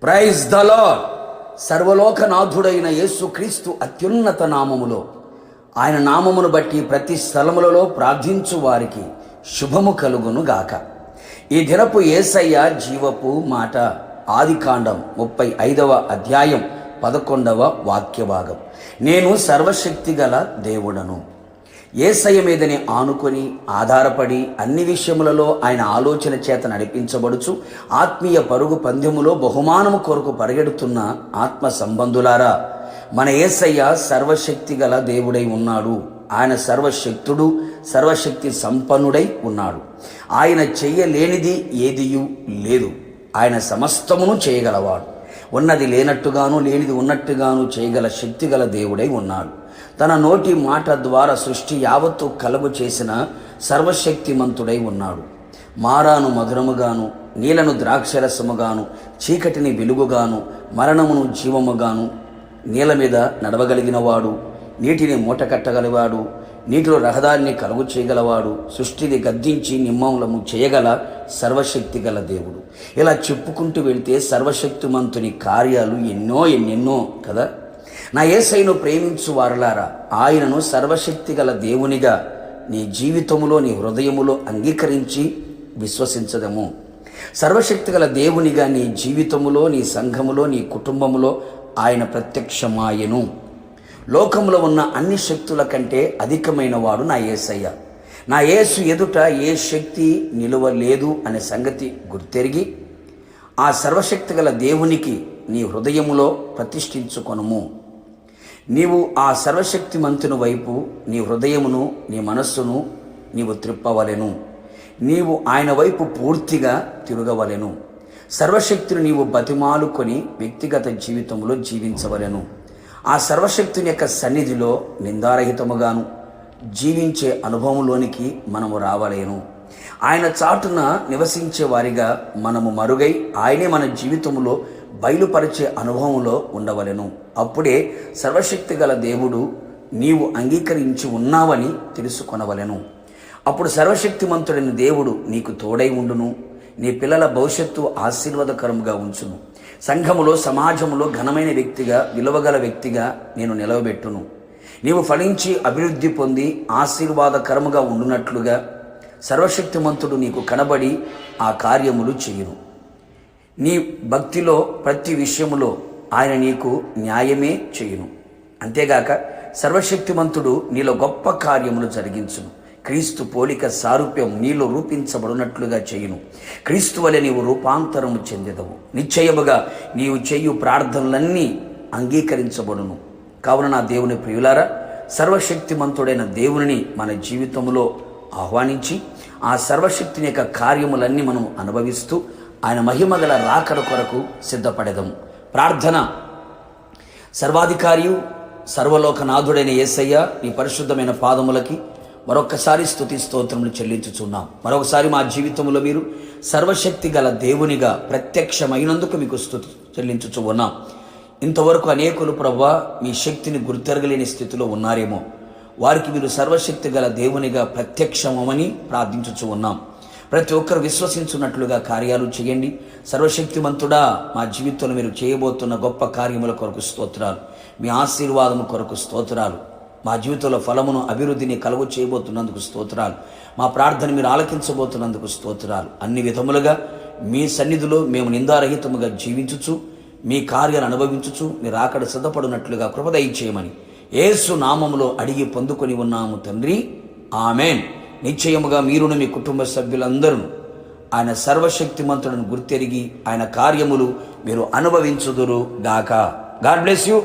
Praise the lord. సర్వలోకనాథుడైన యేసుక్రీస్తు అత్యున్నత నామములో, ఆయన నామమును బట్టి ప్రతి స్థలములలో ప్రార్థించు వారికి శుభము కలుగును గాక. ఈ దినపు యేసయ్య జీవపు మాట ఆదికాండం 35వ అధ్యాయం 11వ వాక్యభాగం. నేను సర్వశక్తిగల దేవుడను. యేసయ్య మీదని ఆనుకొని ఆధారపడి అన్ని విషయములలో ఆయన ఆలోచన చేత నడిపించబడుచు ఆత్మీయ పరుగు పందెములో బహుమానము కొరకు పరిగెడుతున్న ఆత్మ సంబంధులారా, మన యేసయ్య సర్వశక్తి గల దేవుడై ఉన్నాడు. ఆయన సర్వశక్తుడు, సర్వశక్తి సంపన్నుడై ఉన్నాడు. ఆయన చెయ్యలేనిది ఏదియూ లేదు. ఆయన సమస్తమును చేయగలవాడు. ఉన్నది లేనట్టుగాను, లేనిది ఉన్నట్టుగాను చేయగల శక్తిగల దేవుడై ఉన్నాడు. తన నోటి మాట ద్వారా సృష్టి యావత్తు కలుగు చేసిన సర్వశక్తిమంతుడై ఉన్నాడు. మారాను మధురముగాను, నీళ్లను ద్రాక్షరసముగాను, చీకటిని వెలుగుగాను, మరణమును జీవముగాను, నీళ్ళ మీద నడవగలిగినవాడు, నీటిని మూటకట్టగలవాడు, నీటిలో రహదారిని కలుగు చేయగలవాడు, సృష్టిని గద్దించి నిమ్మములము చేయగల సర్వశక్తి గల దేవుడు. ఇలా చెప్పుకుంటూ వెళితే సర్వశక్తిమంతుని కార్యాలు ఎన్నెన్నో కదా. నా యేసయ్యను ప్రేమించు వారలారా, ఆయనను సర్వశక్తి గల దేవునిగా నీ జీవితములో, నీ హృదయములో అంగీకరించి విశ్వసించదము. సర్వశక్తి గల దేవునిగా నీ జీవితములో, నీ సంఘములో, నీ కుటుంబములో ఆయన ప్రత్యక్షమాయెను. లోకములో ఉన్న అన్ని శక్తుల కంటే అధికమైన వాడు నా యేసయ్య. నా యేసు ఎదుట ఏ శక్తి నిలువలేదు అనే సంగతి గుర్తెరిగి ఆ సర్వశక్తి గల దేవునికి నీ హృదయములో ప్రతిష్ఠించుకొనుము. నీవు ఆ సర్వశక్తిమంతుని వైపు నీ హృదయమును, నీ మనస్సును నీవు త్రిప్పవలెను. నీవు ఆయన వైపు పూర్తిగా తిరగవలెను. సర్వశక్తిని నీవు బతిమాలుకొని వ్యక్తిగత జీవితంలో జీవించవలెను. ఆ సర్వశక్తుని యొక్క సన్నిధిలో నిందారహితముగాను జీవించే అనుభవంలోనికి మనము రావలేను. ఆయన చాటున నివసించే వారిగా మనము మరుగై ఆయనే మన జీవితంలో బయలుపరిచే అనుభవంలో ఉండవలెను. అప్పుడే సర్వశక్తి గల దేవుడు నీవు అంగీకరించి ఉన్నావని తెలుసుకొనవలెను. అప్పుడు సర్వశక్తిమంతుడైన దేవుడు నీకు తోడై ఉండును. నీ పిల్లల భవిష్యత్తు ఆశీర్వాదకరంగా ఉంచును. సంఘములో, సమాజములో ఘనమైన వ్యక్తిగా, విలువగల వ్యక్తిగా నేను నిలవబెట్టును. నీవు ఫలించి అభివృద్ధి పొంది ఆశీర్వాదకరముగా ఉండునట్లుగా సర్వశక్తిమంతుడు నీకు కనబడి ఆ కార్యములు చేయును. నీ భక్తిలో ప్రతి విషయములో ఆయన నీకు న్యాయమే చేయును. అంతేగాక సర్వశక్తిమంతుడు నీలో గొప్ప కార్యములు జరిగించును. క్రీస్తు పోలిక సారూప్యం నీలో రూపించబడినట్లుగా చేయును. క్రీస్తు వలె నీవు రూపాంతరము చెందెదవు. నిశ్చయముగా నీవు చేయు ప్రార్థనలన్నీ అంగీకరించబడును. కావున నా దేవుని ప్రియులారా, సర్వశక్తిమంతుడైన దేవుని మన జీవితంలో ఆహ్వానించి ఆ సర్వశక్తిని యొక్క కార్యములన్నీ మనం అనుభవిస్తూ ఆయన మహిమగల రాకడ కొరకు సిద్ధపడెదము. ప్రార్థన. సర్వాధికారియు సర్వలోకనాథుడైన యేసయ్య, నీ పరిశుద్ధమైన పాదములకి మరొకసారి స్తుతి స్తోత్రములు చెల్లించుచున్నాం. మరొకసారి మా జీవితంలో మీరు సర్వశక్తి గల దేవునిగా ప్రత్యక్షమైనందుకు మీకు స్తుతి చెల్లించుచు ఉన్నాం. ఇంతవరకు అనేకులు ప్రభువా మీ శక్తిని గుర్తెరగలేని స్థితిలో ఉన్నారేమో, వారికి మీరు సర్వశక్తి గల దేవునిగా ప్రత్యక్షమని ప్రార్థించుచు ఉన్నాం. ప్రతి ఒక్కరు విశ్వసించున్నట్లుగా కార్యాలు చేయండి. సర్వశక్తిమంతుడా, మా జీవితంలో మీరు చేయబోతున్న గొప్ప కార్యముల కొరకు స్తోత్రాలు. మీ ఆశీర్వాదము కొరకు స్తోత్రాలు. మా జీవితంలో ఫలమును, అభివృద్ధిని కలుగు చేయబోతున్నందుకు స్తోత్రాలు. మా ప్రార్థన మీరు ఆలకించబోతున్నందుకు స్తోత్రాలు. అన్ని విధములుగా మీ సన్నిధిలో మేము నిందారహితముగా జీవించుచు మీ కార్యాలు అనుభవించుచు మీరు ఆకడ సిద్ధపడినట్లుగా కృప దయచేయమని యేసు నామములో అడిగి పొందుకొని ఉన్నాము తండ్రి, ఆమెన్. నిశ్చయముగా మీరును మీ కుటుంబ సభ్యులందరూ ఆయన సర్వశక్తిమంతులను గుర్తెరిగి ఆయన కార్యములు మీరు అనుభవించుదురు గాక. God bless you.